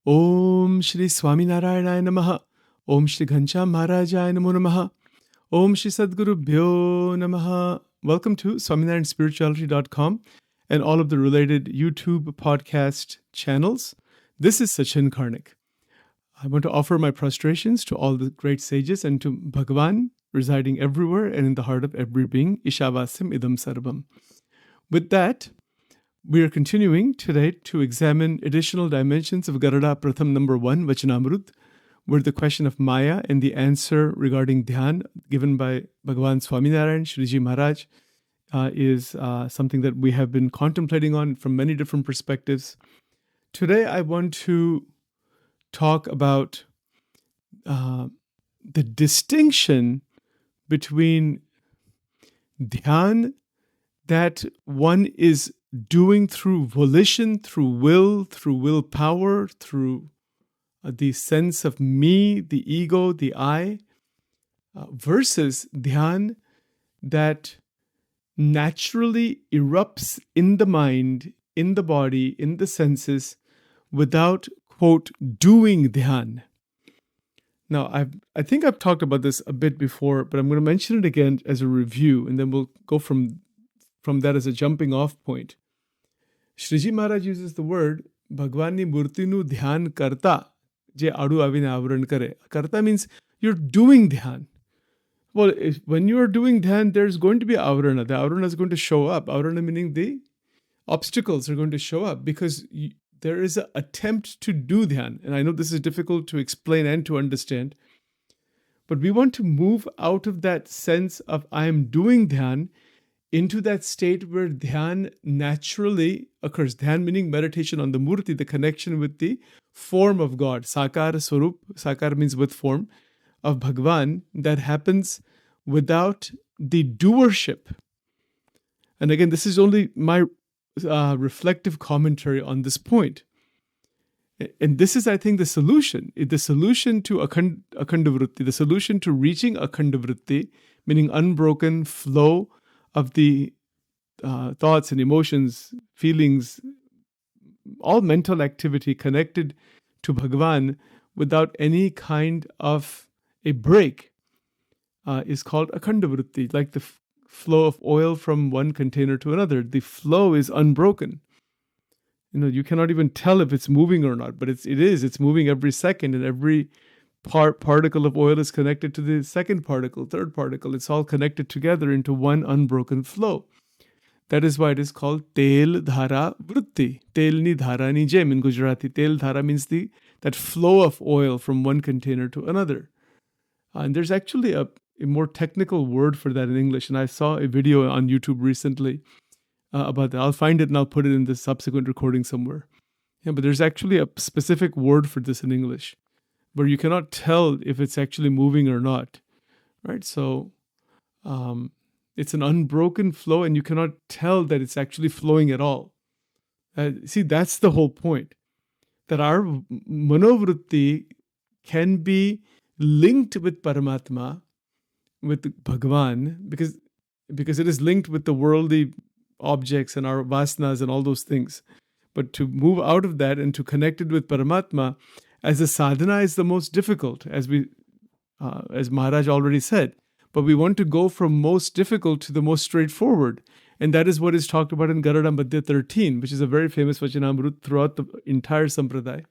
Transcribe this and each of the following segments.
Om Shri Swaminarayan Namaha. Om Shri Ghansham Maharajaya Namo Namaha. Om Shri Sadgurubhyo Namaha. Welcome to SwaminarayanSpirituality.com and all of the related YouTube podcast channels. This is Sachin Karnik. I want to offer my prostrations to all the great sages and to Bhagavan residing everywhere and in the heart of every being. Ishavasim idam sarvam. With that, we are continuing today to examine additional dimensions of Garada Pratham number 1, Vachanamrut, where the question of Maya and the answer regarding Dhyan given by Bhagavan Swaminarayan, Shriji Maharaj, is something that we have been contemplating on from many different perspectives. Today, I want to talk about the distinction between Dhyan that one is doing through volition, through willpower, through the sense of me, the ego, the I, versus dhyan that naturally erupts in the mind, in the body, in the senses, without, quote, doing dhyan. Now, I think I've talked about this a bit before, but I'm going to mention it again as a review, and then we'll go from that as a jumping off point. Shriji Maharaj uses the word Bhagwani Murtinu Dhyan Karta, Je Adu Avine Avran Kare. Karta means you're doing Dhyan. Well, when you are doing Dhyan, there's going to be Avrana. The Avrana is going to show up. Avrana meaning the obstacles are going to show up because there is an attempt to do Dhyan. And I know this is difficult to explain and to understand, but we want to move out of that sense of I am doing Dhyan into that state where dhyan naturally occurs. Dhyan meaning meditation on the murti, the connection with the form of God. Sakar Swarup, Sakar means with form, of Bhagwan, that happens without the doership. And again, this is only my reflective commentary on this point. And this is, I think, the solution. The solution to Akhandavritti, the solution to reaching Akhandavritti, meaning unbroken flow of the thoughts and emotions, feelings, all mental activity connected to Bhagavan without any kind of a break is called Akhandavritti, like the flow of oil from one container to another. The flow is unbroken. You cannot even tell if it's moving or not, but it is. It's moving every second, and every particle of oil is connected to the second particle, third particle. It's all connected together into one unbroken flow. That is why it is called Tel Dhara Vritti. Tel ni dhara ni jem in Gujarati. Tel dhara means that flow of oil from one container to another. And there's actually a more technical word for that in English. And I saw a video on YouTube recently about that. I'll find it and I'll put it in the subsequent recording somewhere. Yeah, but there's actually a specific word for this in English, where you cannot tell if it's actually moving or not, right? So it's an unbroken flow, and you cannot tell that it's actually flowing at all. See, that's the whole point, that our manovritti can be linked with Paramatma, with Bhagavan, because it is linked with the worldly objects and our vasanas and all those things. But to move out of that and to connect it with Paramatma, as a sadhana is the most difficult, as Maharaj already said. But we want to go from most difficult to the most straightforward. And that is what is talked about in Garada Madhya 13, which is a very famous Vachanamrut throughout the entire Sampradaya.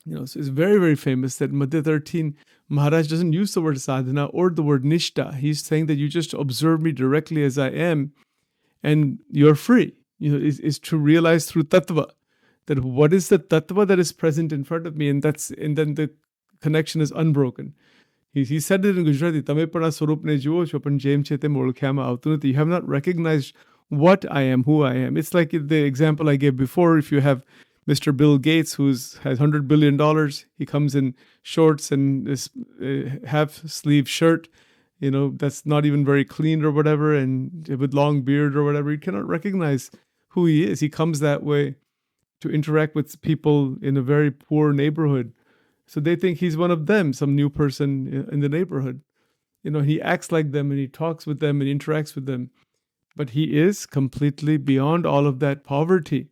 So it's very, very famous that Madhya 13, Maharaj doesn't use the word sadhana or the word nishta. He's saying that you just observe me directly as I am, and you're free. Is to realize through tattva that what is the tattva that is present in front of me, and then the connection is unbroken. He said it in Gujarati, Tame pada swarupne juo chopan jem chete molkhyama avtunati. You have not recognized what I am, who I am. It's like the example I gave before. If you have Mr. Bill Gates, who has $100 billion, he comes in shorts and this half-sleeve shirt, that's not even very clean or whatever, and with long beard or whatever. You cannot recognize who he is. He comes that way to interact with people in a very poor neighborhood. So they think he's one of them, some new person in the neighborhood. He acts like them and he talks with them and interacts with them. But he is completely beyond all of that poverty.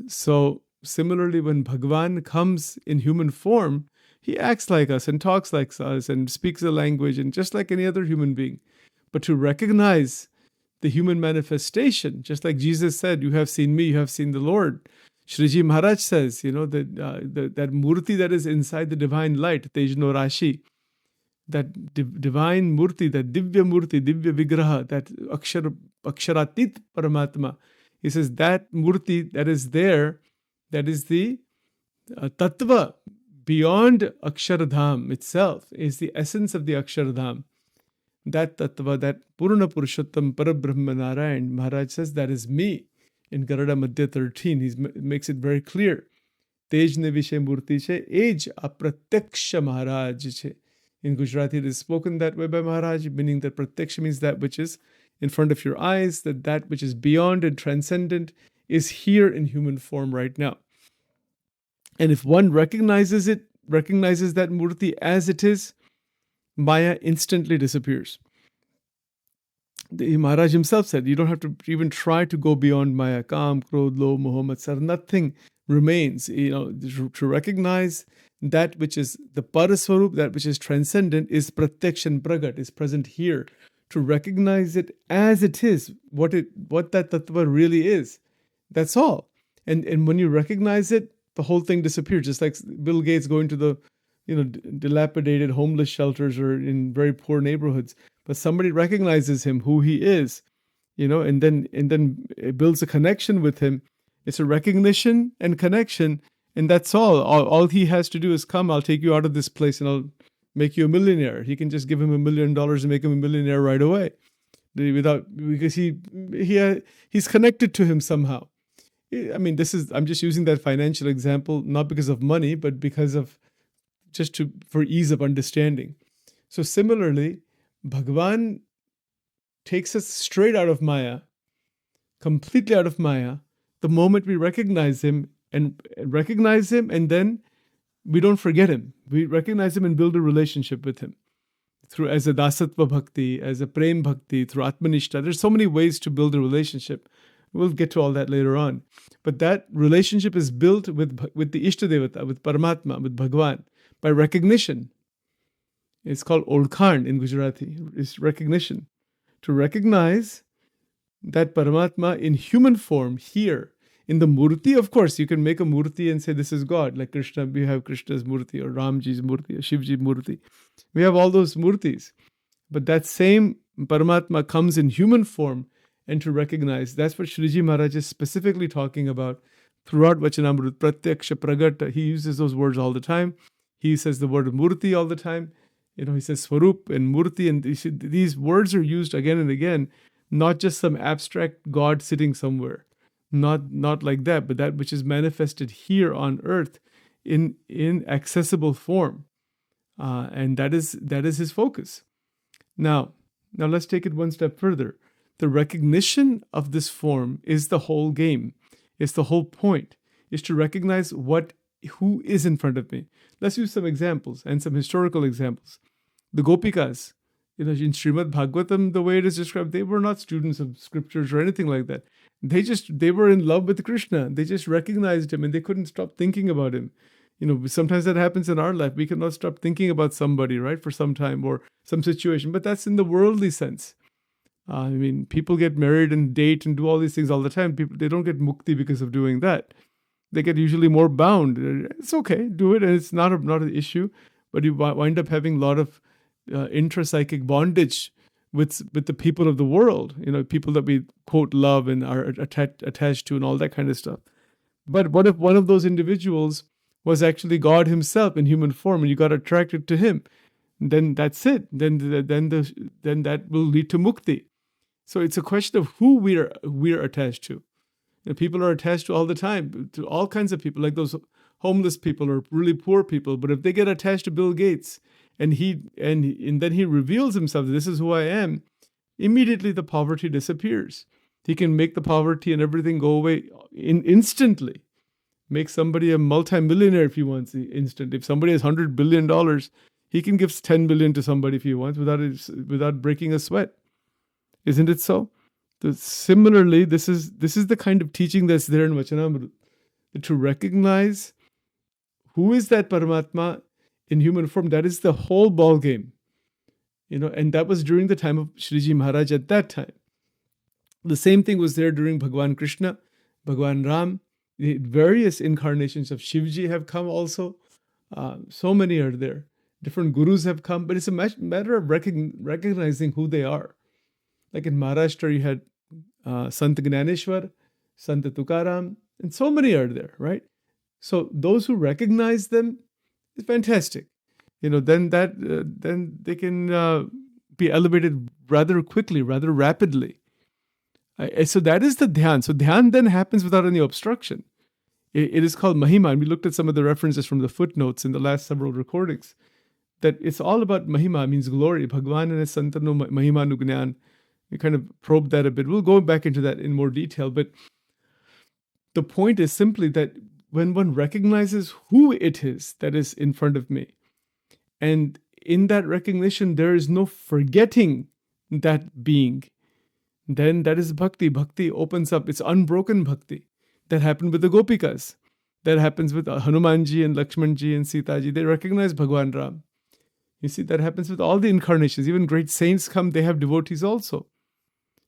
So similarly, when Bhagwan comes in human form, he acts like us and talks like us and speaks a language and just like any other human being. But to recognize the human manifestation, just like Jesus said, "You have seen me, you have seen the Lord." Shriji Maharaj says, that murti that is inside the divine light, Tejno Rashi, that divine murti, that divya vigraha, that aksharatit paramatma. He says that murti that is there, that is the tattva beyond Akshardham itself, is the essence of the Akshardham. That tattva, that Purna Purushottam Parabrahma Narayan, Maharaj says that is me. In Garada Madhya 13, he makes it very clear. Tejne Vishay Murti che, ej apratyaksha Maharaj che. In Gujarati, it is spoken that way by Maharaj, meaning that pratyaksha means that which is in front of your eyes, that which is beyond and transcendent is here in human form right now. And if one recognizes that murti as it is, Maya instantly disappears. The Maharaj himself said, you don't have to even try to go beyond Maya. Kam, Krodh, Lo, Mohammed, Sar. Nothing remains. To recognize that which is the Paraswarup, that which is transcendent, is Pratyaksha and Pragat, is present here. To recognize it as it is, what that tattva really is. That's all. And when you recognize it, the whole thing disappears. Just like Bill Gates going to the dilapidated homeless shelters or in very poor neighborhoods. But somebody recognizes him, who he is, and then it builds a connection with him. It's a recognition and connection, and that's all. All he has to do is come, I'll take you out of this place and I'll make you a millionaire. He can just give him $1 million and make him a millionaire right away. Because he's connected to him somehow. I mean, I'm just using that financial example, not because of money, but because of for ease of understanding. So similarly, Bhagavan takes us straight out of Maya, completely out of Maya, the moment we recognize him, and then we don't forget him. We recognize him and build a relationship with him. As a dasatva bhakti, as a prem bhakti, through atmanishta. There's so many ways to build a relationship. We'll get to all that later on. But that relationship is built with the Ishtadevata, with Paramatma, with Bhagavan, by recognition. It's called Olkhan in Gujarati. It's recognition. To recognize that Paramatma in human form here. In the murti, of course, you can make a murti and say this is God. Like Krishna, we have Krishna's murti or Ramji's murti or Shivji's murti. We have all those murtis. But that same Paramatma comes in human form, and to recognize, that's what Shriji Maharaj is specifically talking about throughout Vachanamrut. Pratyaksha, Pragat, he uses those words all the time. He says the word murti all the time. He says swarup and murti, and these words are used again and again, not just some abstract God sitting somewhere. Not like that, but that which is manifested here on earth in accessible form. And that is his focus. Now let's take it one step further. The recognition of this form is the whole game. It's the whole point, is to recognize who is in front of me. Let's use some examples and some historical examples. The Gopikas, in Srimad Bhagavatam, the way it is described, they were not students of scriptures or anything like that. They were in love with Krishna. They just recognized him and they couldn't stop thinking about him. Sometimes that happens in our life. We cannot stop thinking about somebody, right, for some time or some situation, but that's in the worldly sense. People get married and date and do all these things all the time. They don't get mukti because of doing that. They get usually more bound. It's okay, do it, and it's not an issue, but you wind up having a lot of intrapsychic bondage with the people of the world, people that we quote love and are attached to and all that kind of stuff. But what if one of those individuals was actually God himself in human form and you got attracted to him? Then that's it. Then that will lead to mukti. So it's a question of who we're attached to. People are attached to all the time, to all kinds of people, like those homeless people or really poor people. But if they get attached to Bill Gates and then he reveals himself, this is who I am, immediately the poverty disappears. He can make the poverty and everything go away instantly. Make somebody a multi-millionaire if he wants instantly. If somebody has $100 billion, he can give $10 billion to somebody if he wants without breaking a sweat. Isn't it so? Similarly, this is the kind of teaching that's there in Vachanamrut. to recognize who is that Paramatma in human form. That is the whole ball game, and that was during the time of Shriji Maharaj at that time. The same thing was there during Bhagwan Krishna, Bhagwan Ram. The various incarnations of Shivji have come also. So many are there. Different gurus have come, but it's a matter of recognizing who they are. Like in Maharashtra, you had Sant Gnaneshwar, Sant Tukaram, and so many are there, right? So those who recognize them is fantastic. Then they can be elevated rather quickly, rather rapidly. So that is the dhyan. So dhyan then happens without any obstruction. It is called Mahima. And we looked at some of the references from the footnotes in the last several recordings. That it's all about Mahima, means glory. Bhagwan and Santano Mahima Nugnan. We kind of probed that a bit. We'll go back into that in more detail. But the point is simply that when one recognizes who it is that is in front of me, and in that recognition, there is no forgetting that being, then that is bhakti. Bhakti opens up. It's unbroken bhakti. That happened with the Gopikas. That happens with Hanumanji and Lakshmanji and Sitaji. They recognize Bhagwan Ram. You see, that happens with all the incarnations. Even great saints come, they have devotees also.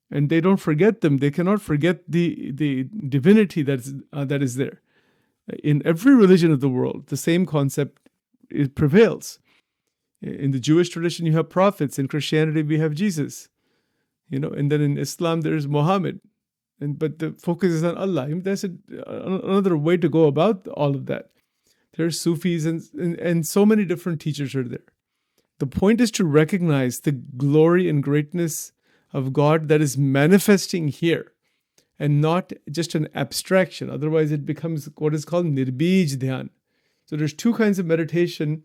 And they don't forget them. They cannot forget the divinity that is there. In every religion of the world, the same concept prevails. In the Jewish tradition, you have prophets. In Christianity, we have Jesus. And then in Islam, there is Muhammad. But the focus is on Allah. That's another way to go about all of that. There's Sufis and so many different teachers are there. The point is to recognize the glory and greatness of God that is manifesting here and not just an abstraction. Otherwise, it becomes what is called nirbij dhyan. So there's two kinds of meditation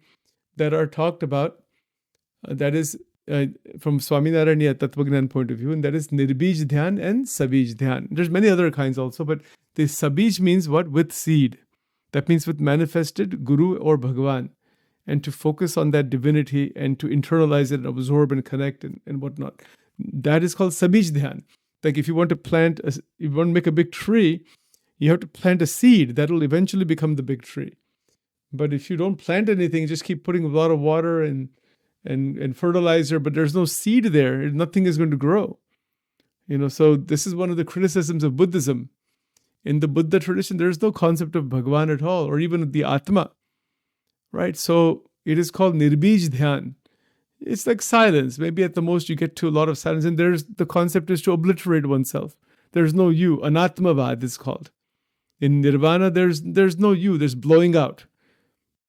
that are talked about. That is from Swaminarayan Tattvagnan point of view, and that is nirbij dhyan and sabij dhyan. There's many other kinds also, but the sabij means what? With seed. That means with manifested Guru or Bhagavan, and to focus on that divinity and to internalize it and absorb and connect and whatnot. That is called sabij dhyan. Like if you want to make a big tree, you have to plant a seed that will eventually become the big tree. But if you don't plant anything, just keep putting a lot of water and fertilizer, but there's no seed there, nothing is going to grow. So this is one of the criticisms of Buddhism. In the Buddha tradition, there's no concept of Bhagavan at all, or even the Atma, right? So it is called nirbij dhyan. It's like silence. Maybe at the most you get to a lot of silence, and the concept is to obliterate oneself. There's no you. Anatmavad is called. In Nirvana, there's no you. There's blowing out.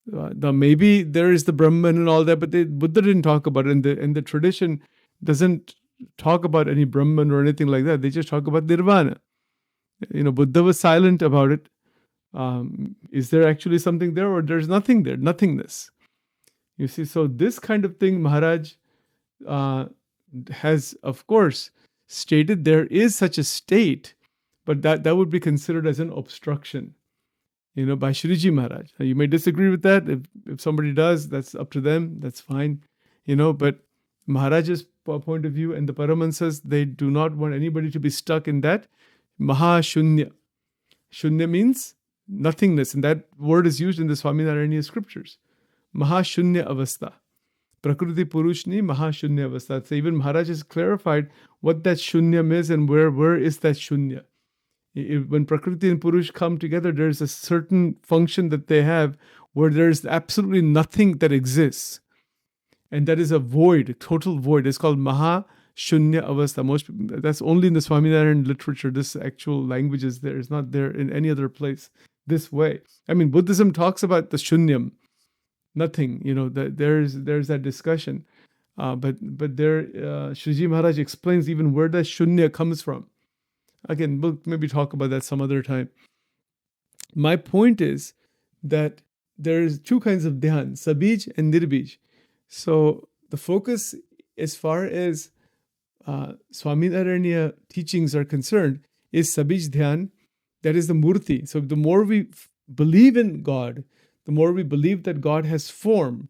Now maybe there is the Brahman and all that, but Buddha didn't talk about it, and the tradition doesn't talk about any Brahman or anything like that. They just talk about Nirvana. Buddha was silent about it. Is there actually something there, or there's nothing there? Nothingness. You see, so this kind of thing, Maharaj has, of course, stated there is such a state, but that would be considered as an obstruction. By Shriji Maharaj. Now, you may disagree with that. If somebody does, that's up to them. That's fine. But Maharaj's point of view and the Paramahansas, they do not want anybody to be stuck in that Mahashunya. Shunya means nothingness. And that word is used in the Swaminarayan scriptures. Mahashunya avastha. Prakriti Purushni Mahashunya avastha. So even Maharaj has clarified what that Shunyam is and where is that Shunya. When Prakriti and Purush come together, there's a certain function that they have where there's absolutely nothing that exists. And that is a void, total void. It's called Maha Shunya Avastha. That's only in the Swaminarayan literature. This actual language is there. It's not there in any other place this way. I mean, Buddhism talks about the Shunyam, nothing. There's that discussion. But there, Shriji Maharaj explains even where that Shunya comes from. Again, we'll maybe talk about that some other time. My point is that there is two kinds of dhyan, sabij and nirbij. So the focus as far as Swaminarayan teachings are concerned is sabij dhyan, that is the murti. So the more we believe in God, the more we believe that God has form,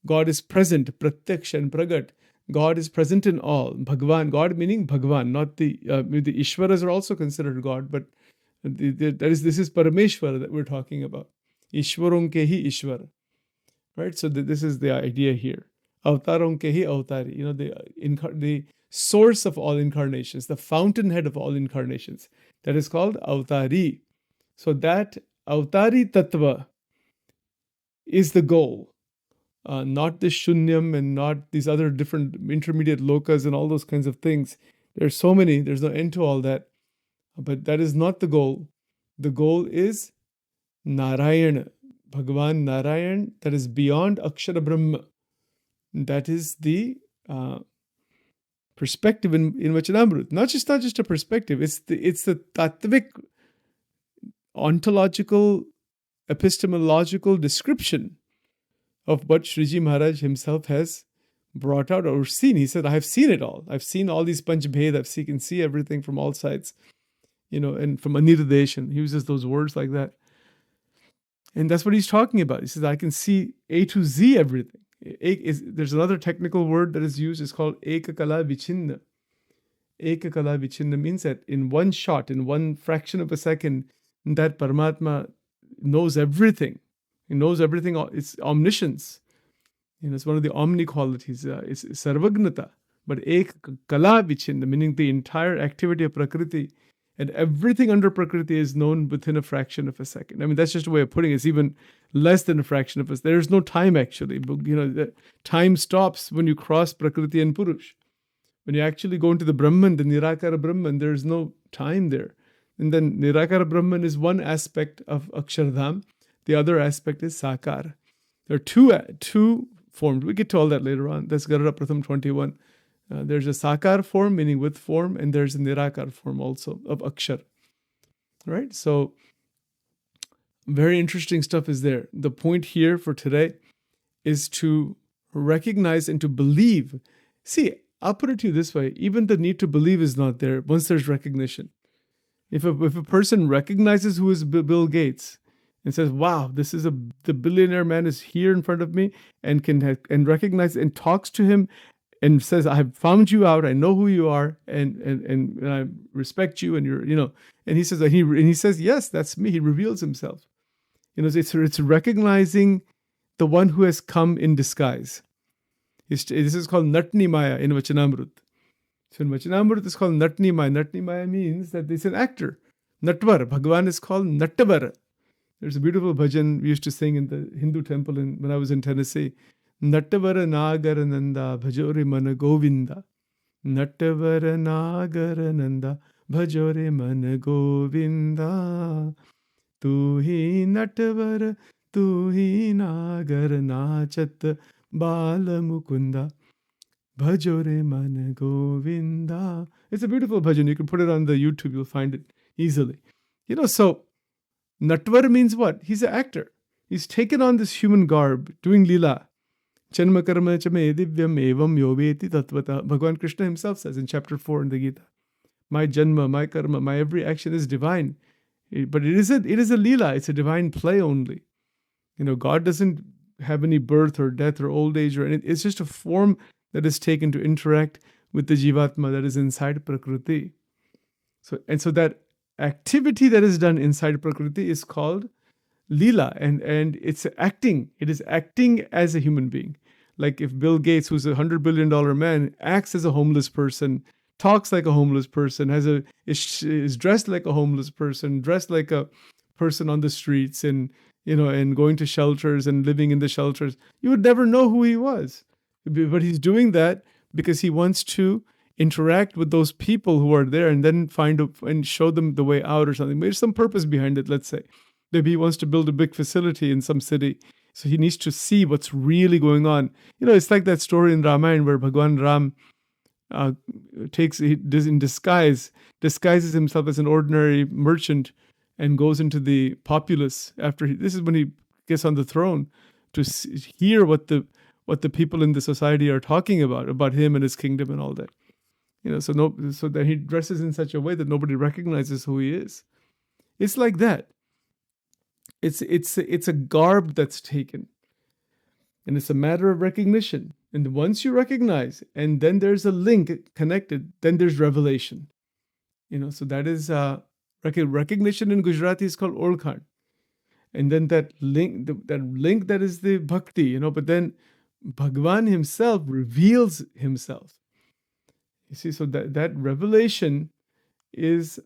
God is present, pratyaksha and pragat. God is present in all. Bhagavan, God meaning Bhagavan, not the Ishwaras are also considered God, but This is Parameshwara that we're talking about. Ishwaron ke hi Ishwara. Right? So this is the idea here. Avtaron ke hi avtari. The source of all incarnations, the fountainhead of all incarnations. That is called avtari. So that avtari tattva is the goal. Not the shunyam and not these other different intermediate lokas and all those kinds of things. There's so many, there's no end to all that. But that is not the goal. The goal is Narayana, Bhagavan Narayan, that is beyond Akshara Brahma. That is the perspective in Vachanamrut. Not just a perspective, it's the tattvic, ontological, epistemological description of what Sriji Maharaj himself has brought out or seen. He said, I have seen it all. I've seen all these Panchbhed. I can see everything from all sides, and from Anirudeshan. He uses those words like that. And that's what he's talking about. He says, I can see A to Z everything. There's another technical word that is used. It's called Ekakala Vichinna. Ekakala Vichinna means that in one shot, in one fraction of a second, that Paramatma knows everything. He knows everything. It's omniscience. It's one of the omni qualities. It's sarvagnata. But Ekakala Vichinna, meaning the entire activity of Prakriti, and everything under Prakriti is known within a fraction of a second. I mean, that's just a way of putting it. It's even less than a fraction of a second. There's no time, actually. The time stops when you cross Prakriti and Purush. When you actually go into the Brahman, the Nirakara Brahman, there's no time there. And then Nirakara Brahman is one aspect of Akshardham. The other aspect is Sakar. There are two forms. We get to all that later on. That's Garada Pratham 21. There's a Sakar form, meaning with form, and there's a Nirakar form also of Akshar. Right? So, very interesting stuff is there. The point here for today is to recognize and to believe. See, I'll put it to you this way. Even the need to believe is not there once there's recognition. If a person recognizes who is Bill Gates and says, wow, the billionaire man is here in front of me, and and recognize and talks to him and says, I have found you out. I know who you are, and I respect you, and you're, and he says, he says, yes, that's me. He reveals himself. It's recognizing the one who has come in disguise. This is called Natni Maya in Vachanamrut. So in Vachanamrut, it's called Natni Maya. Natni Maya means that it's an actor. Natvar. Bhagavan is called Nattavar. There's a beautiful bhajan we used to sing in the Hindu temple when I was in Tennessee. Nattavara Nagara Nanda Bhajore Mana Govinda. Nattavara Nagara Nanda Bhajore Mana Govinda. Tu hi Nattavara, tu hi Nagara Nachat Bala Mukunda. Bhajore Mana Govinda. It's a beautiful bhajan. You can put it on the YouTube. You'll find it easily. So Natvar means what? He's an actor. He's taken on this human garb, doing lila. Janma karma chame divyam evam yoveti tatvata. Bhagavan Krishna himself says in chapter 4 in the Gita, my janma, my karma, my every action is divine. But it is a lila. It's a divine play only. God doesn't have any birth or death or old age or anything. It's just a form that is taken to interact with the jivatma that is inside Prakriti. So that activity that is done inside Prakriti is called lila, and it's acting. It is acting as a human being. Like if Bill Gates, who's $100 billion man, acts as a homeless person, talks like a homeless person, is dressed like a homeless person, dressed like a person on the streets, and going to shelters and living in the shelters, you would never know who he was. But he's doing that because he wants to interact with those people who are there and then and show them the way out or something. There's some purpose behind it, let's say. Maybe he wants to build a big facility in some city. So he needs to see what's really going on. It's like that story in Ramayana where Bhagwan Ram disguises himself as an ordinary merchant and goes into the populace this is when he gets on the throne to hear what the people in the society are talking about him and his kingdom and all that. So that he dresses in such a way that nobody recognizes who he is. It's like that. It's a garb that's taken, and it's a matter of recognition. And once you recognize, and then there's a link connected, then there's revelation. So that is Recognition in Gujarati is called Olkhan. And then that link, that is the bhakti, but then Bhagwan himself reveals himself. You see, so that revelation is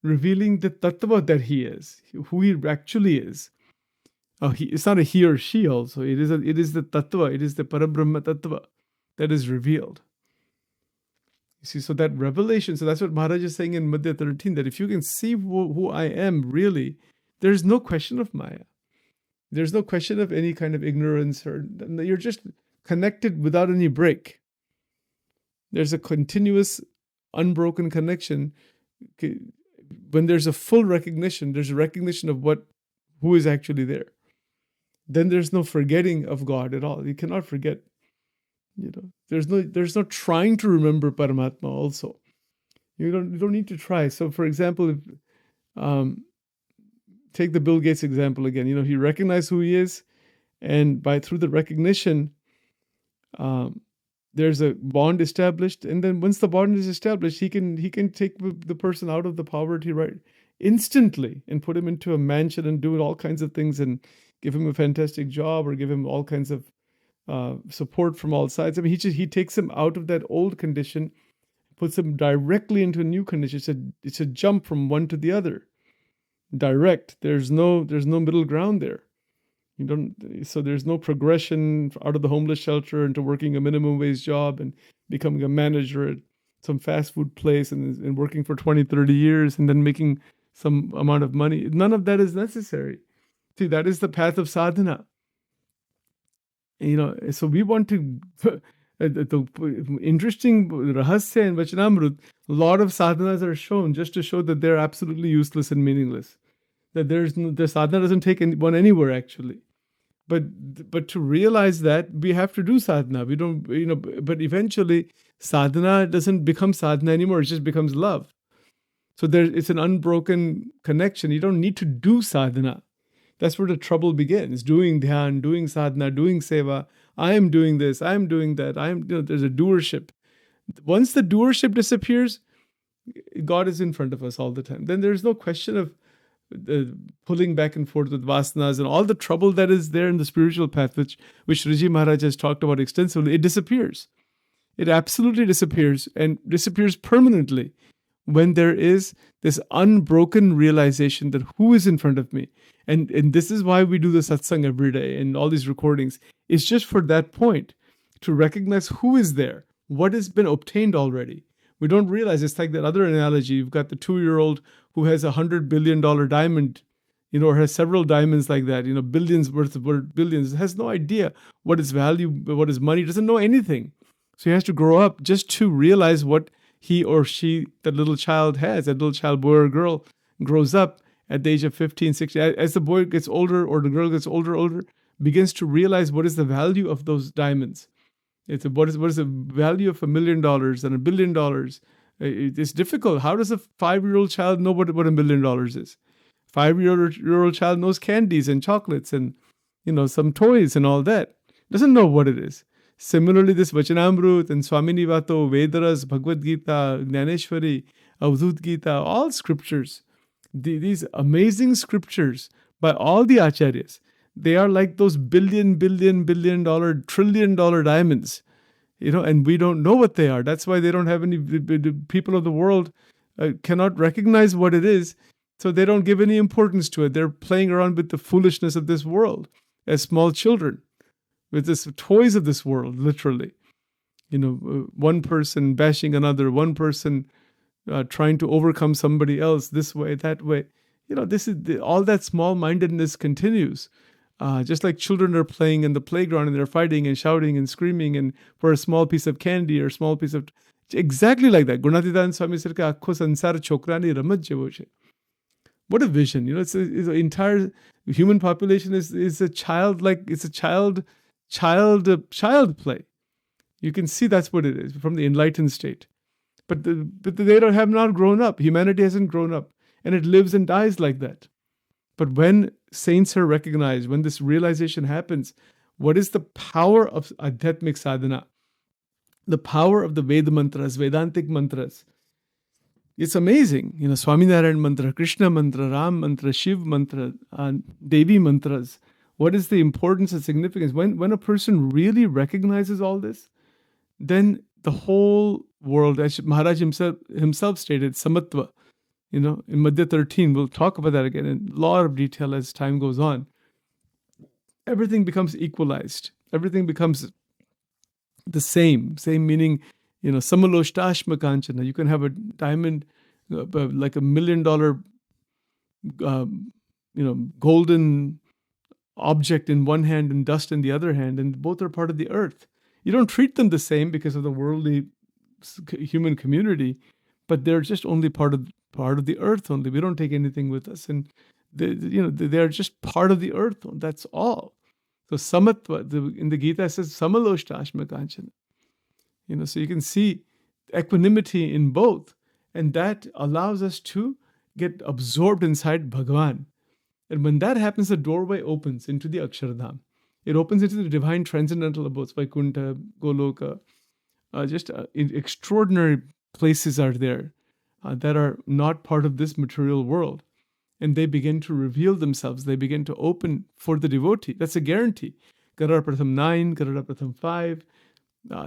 revealing the tattva that he is, who he actually is. It's not a he or she also. It is the tattva, it is the Parabrahma tattva that is revealed. You see, so that revelation, so that's what Maharaj is saying in Madhya 13, that if you can see who I am really, there's no question of Maya. There's no question of any kind of ignorance, or you're just connected without any break. There's a continuous, unbroken connection. When there's a full recognition, there's a recognition of who is actually there. Then there's no forgetting of God at all. You cannot forget. There's no trying to remember Paramatma also. You don't need to try. So, for example, if take the Bill Gates example again. He recognized who he is, and through the recognition, there's a bond established. And then once the bond is established, he can take the person out of the poverty right instantly and put him into a mansion and do all kinds of things and give him a fantastic job or give him all kinds of support from all sides. I mean, he takes him out of that old condition, puts him directly into a new condition. It's a jump from one to the other. Direct. There's no middle ground there. So there's no progression out of the homeless shelter into working a minimum wage job and becoming a manager at some fast food place and working for 20, 30 years and then making some amount of money. None of that is necessary. See, that is the path of sadhana. So we want to, the interesting rahasya in Vachanamrut, a lot of sadhanas are shown just to show that they're absolutely useless and meaningless. That the sadhana doesn't take one anywhere actually. But to realize that we have to do sadhana. We don't, but eventually sadhana doesn't become sadhana anymore. It just becomes love. So it's an unbroken connection. You don't need to do sadhana. That's where the trouble begins. Doing dhyan, doing sadhana, doing seva. I am doing this. I am doing that. There's a doership. Once the doership disappears, God is in front of us all the time. Then there's no question of pulling back and forth with vasanas and all the trouble that is there in the spiritual path, which Riji Maharaj has talked about extensively. It disappears. It absolutely disappears, and disappears permanently when there is this unbroken realization that who is in front of me. And this is why we do the satsang every day and all these recordings. It's just for that point, to recognize who is there, what has been obtained already. We don't realize, it's like that other analogy. You've got the 2-year-old who has $100 billion diamond, or has several diamonds like that, billions worth of billions, has no idea what is value, what is money, doesn't know anything. So he has to grow up just to realize what he or she, that little child has, that little child, boy or girl, grows up at the age of 15, 16. As the boy gets older or the girl gets older, begins to realize what is the value of those diamonds. What is the value of $1 million and $1 billion? It's difficult. How does a 5-year-old child know what $1 million is? 5-year-old child knows candies and chocolates and some toys and all that. Doesn't know what it is. Similarly, this Vachanamrut and Swaminarayan, Vedas, Bhagavad Gita, Jnaneshwari, Avadhut Gita, all scriptures, these amazing scriptures by all the acharyas, they are like those billion dollar, $1 trillion diamonds, and we don't know what they are. That's why they don't have any, the people of the world cannot recognize what it is, so they don't give any importance to it. They're playing around with the foolishness of this world as small children, with the toys of this world, literally. One person bashing another, one person trying to overcome somebody else this way, that way. This is all that small-mindedness continues. Just like children are playing in the playground and they're fighting and shouting and screaming and for a small piece of candy or a small piece of... Exactly like that. Gunatidan Swami said, "Akho sansar chokrani ramat jevo che." What a vision! It's the entire human population is a child, like it's a child play. You can see that's what it is from the enlightened state. But they have not grown up. Humanity hasn't grown up, and it lives and dies like that. But when saints are recognized, when this realization happens, what is the power of Adhyatmic sadhana? The power of the Veda mantras, Vedantic mantras. It's amazing. Swaminarayan mantra, Krishna mantra, Ram mantra, Shiv mantra, Devi mantras. What is the importance and significance? When a person really recognizes all this, then the whole world, as Maharaj himself stated, samatva, in Madhya 13, we'll talk about that again in a lot of detail as time goes on. Everything becomes equalized. Everything becomes the same meaning, samaloštashma kanchana. You can have a diamond, like $1 million, golden object in one hand and dust in the other hand, and both are part of the earth. You don't treat them the same because of the worldly human community, but they're just only part of the earth only. We don't take anything with us, and they're just part of the earth. That's all. So samatva in the Gita says samaloštashma kanchana. So you can see equanimity in both, and that allows us to get absorbed inside Bhagavan. And when that happens, the doorway opens into the Akshardham. It opens into the divine transcendental abodes, Vaikuntha, Goloka. Extraordinary places are there that are not part of this material world. And they begin to reveal themselves. They begin to open for the devotee. That's a guarantee. Gadara Pratham 9, Gadara Pratham 5.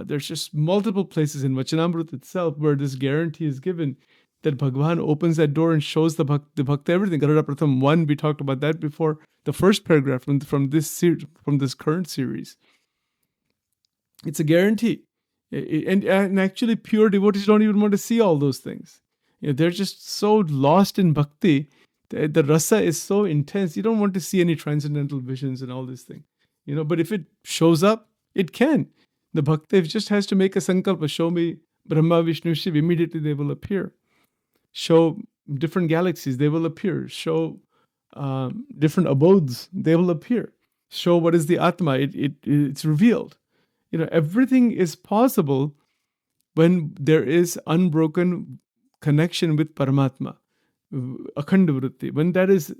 There's just multiple places in Vachanamrut itself where this guarantee is given that Bhagavan opens that door and shows the bhakta everything. Gadara Pratham 1, we talked about that before. The first paragraph from this current series. It's a guarantee. And actually, pure devotees don't even want to see all those things. They're just so lost in bhakti. The rasa is so intense. You don't want to see any transcendental visions and all this thing. But if it shows up, it can. The bhakta just has to make a sankalpa. Show me Brahma, Vishnu, Shiv. Immediately they will appear. Show different galaxies. They will appear. Show different abodes. They will appear. Show what is the Atma. It's revealed. Everything is possible when there is unbroken connection with Paramatma, Akhanda Vritti. When that is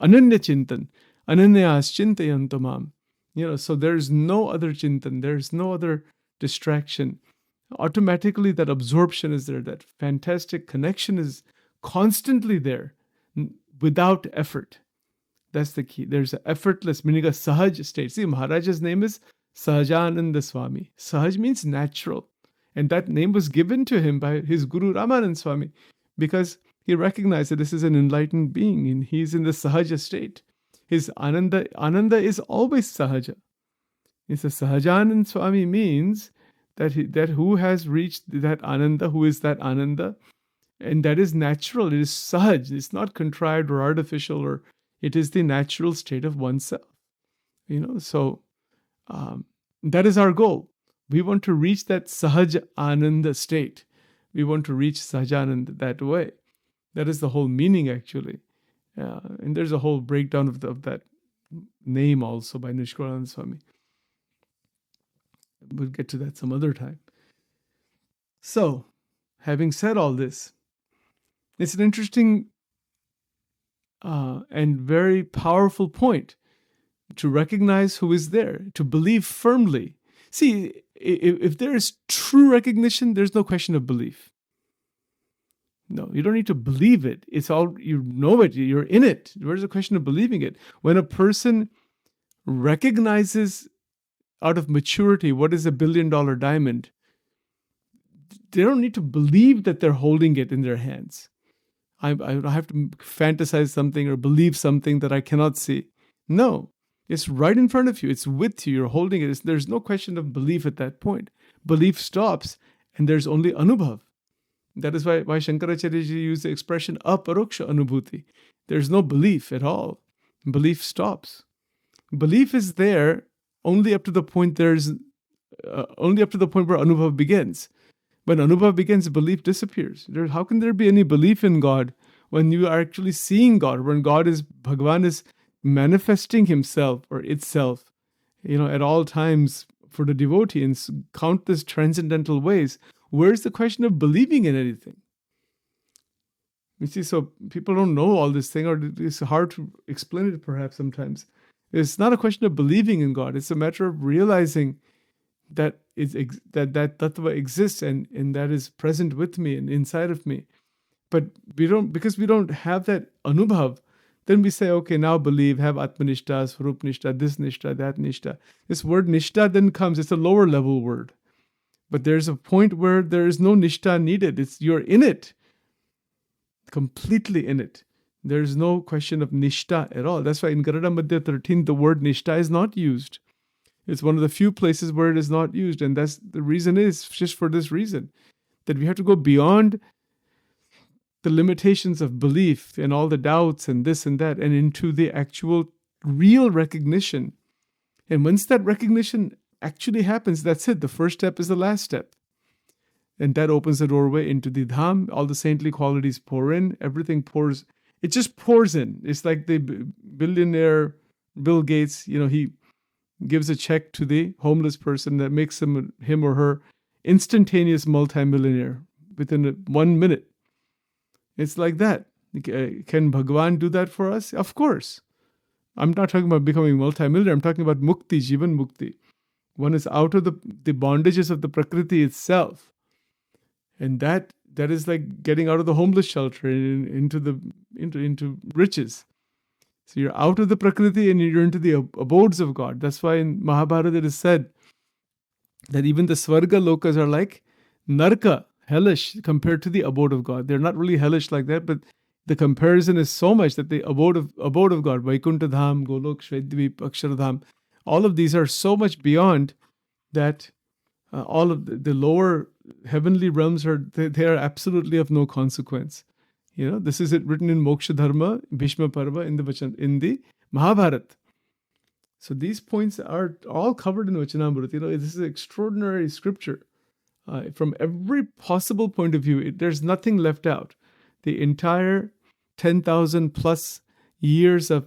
Ananya Chintan, Ananyas Chintayanto Mam. So there's no other Chintan, there's no other distraction. Automatically that absorption is there, that fantastic connection is constantly there without effort. That's the key. There's an effortless, meaning a sahaj state. See, Maharaj's name is Sahajananda Swami. Sahaj means natural. And that name was given to him by his Guru Ramanand Swami because he recognized that this is an enlightened being and he's in the Sahaja state. His Ananda is always Sahaja. It's a Sahajanand Swami means that who has reached that Ananda, who is that Ananda, and that is natural. It is Sahaj. It's not contrived or artificial, or it is the natural state of oneself. So that is our goal. We want to reach that Sahaj Ananda state. We want to reach Sahajananda that way. That is the whole meaning, actually. And there's a whole breakdown of that name also by Nishkurananda Swami. We'll get to that some other time. So, having said all this, it's an interesting and very powerful point to recognize who is there, to believe firmly. See, if there is true recognition, there's no question of belief. No, you don't need to believe it. It's all, you know it, you're in it. Where's the question of believing it? When a person recognizes out of maturity what is $1 billion diamond, they don't need to believe that they're holding it in their hands. I have to fantasize something or believe something that I cannot see. No, it's right in front of you. It's with you. You're holding it. There's no question of belief at that point. Belief stops and there's only anubhav. That is why Shankaracharya ji used the expression aparoksha anubhuti. There's no belief at all. Belief stops. Belief is there only up to the point where anubhav begins. When anubhav begins, belief disappears. How can there be any belief in God when you are actually seeing God, when Bhagavan is manifesting himself or itself, at all times for the devotee in countless transcendental ways? Where's the question of believing in anything? You see, so people don't know all this thing, or it's hard to explain it perhaps sometimes. It's not a question of believing in God. It's a matter of realizing that that tattva exists and that is present with me and inside of me. But because we don't have that anubhav, then we say, okay, now believe, have atmanishta, swarup nishta, this nishta, that nishta. This word nishta then comes, it's a lower level word. But there's a point where there is no nishta needed. You're in it, completely in it. There's no question of nishta at all. That's why in Garada Madhya 13, the word nishta is not used. It's one of the few places where it is not used. And that's the reason is just for this reason, that we have to go beyond the limitations of belief and all the doubts and this and that, and into the actual real recognition. And once that recognition actually happens, that's it. The first step is the last step. And that opens the doorway into the dham. All the saintly qualities pour in. Everything pours. It just pours in. It's like the billionaire Bill Gates, he gives a check to the homeless person that makes him or her instantaneous multimillionaire within 1 minute. It's like that. Can Bhagavan do that for us? Of course. I'm not talking about becoming multimillionaire. I'm talking about mukti, jivan mukti. One is out of the bondages of the prakriti itself. And that is like getting out of the homeless shelter and into riches. So you're out of the prakriti and you're into the abodes of God. That's why in Mahabharata it is said that even the Svarga lokas are like narka, hellish, compared to the abode of God. They're not really hellish like that, but the comparison is so much that the abode of God, Vaikuntha Dham, Golok, Shvedvip, Akshardham, all of these are so much beyond that all of the lower heavenly realms they are absolutely of no consequence. This is it written in Moksha Dharma, Bhishma Parva, in the Mahabharata. So these points are all covered in Vachanamrut. This is extraordinary scripture. From every possible point of view, there's nothing left out. The entire 10,000 plus years of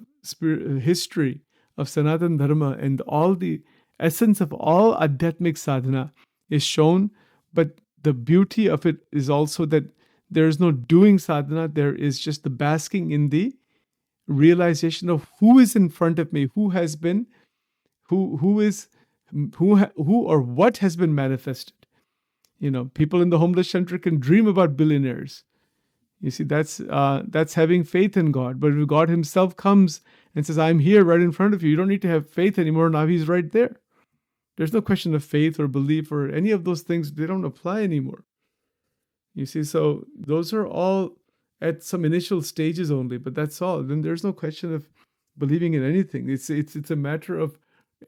history of Sanatan Dharma and all the essence of all Adhyatmic sadhana is shown. But the beauty of it is also that there is no doing sadhana. There is just the basking in the realization of who is in front of me, who has been, who or what has been manifested. People in the homeless shelter can dream about billionaires. You see, that's having faith in God. But if God himself comes and says, I'm here right in front of you, you don't need to have faith anymore. Now he's right there. There's no question of faith or belief or any of those things. They don't apply anymore. You see, so those are all at some initial stages only, but that's all. Then there's no question of believing in anything. It's a matter of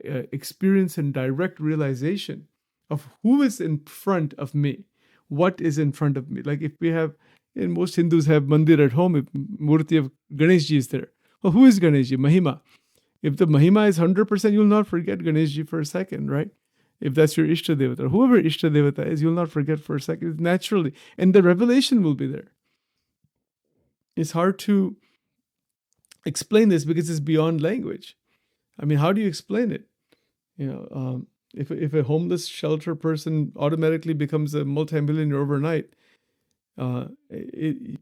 experience and direct realization of who is in front of me, what is in front of me. Like if we have, and most Hindus have mandir at home, if Murti of Ganeshji is there. Well, who is Ganeshji? Mahima. If the Mahima is 100%, you'll not forget Ganeshji for a second, right? If that's your Ishta Devata, or whoever Ishta Devata is, you'll not forget for a second, naturally. And the revelation will be there. It's hard to explain this because it's beyond language. I mean, how do you explain it? If a homeless shelter person automatically becomes a multimillionaire overnight,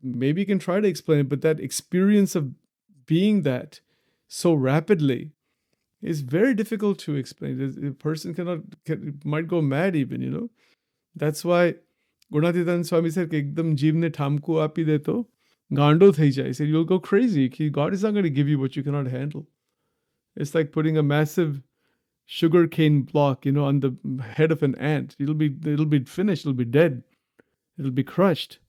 maybe you can try to explain it, but that experience of being that so rapidly is very difficult to explain. A person might go mad even, That's why Gunatidan Swami said, Ekdam jeev ne thamko api de to gando thai jai. He said, you'll go crazy. God is not going to give you what you cannot handle. It's like putting a massive sugarcane block, on the head of an ant. It'll be finished. It'll be dead. It'll be crushed.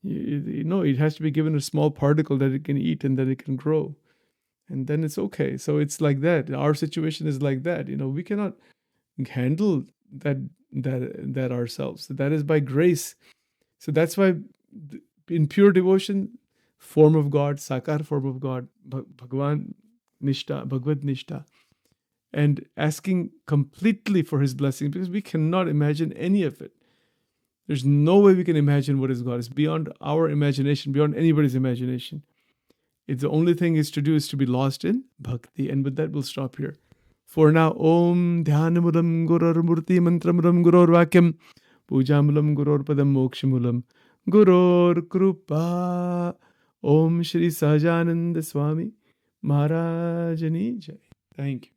It has to be given a small particle that it can eat and that it can grow. And then it's okay. So it's like that. Our situation is like that. We cannot handle that ourselves. That is by grace. So that's why in pure devotion, form of God, sakar form of God, Bhagavan Nishta, Bhagavad Nishta, and asking completely for his blessing, because we cannot imagine any of it. There's no way we can imagine what is God. It's beyond our imagination, beyond anybody's imagination. The only thing is to be lost in bhakti. And with that, we'll stop here. For now, Om Dhyanamudam Gurur Murti Mantramuram Gurur Vakyam Pujamulam Gurur Padam Mokshamulam Gurur Krupa Om Shri Sajananda Swami Maharajani Jai. Thank you.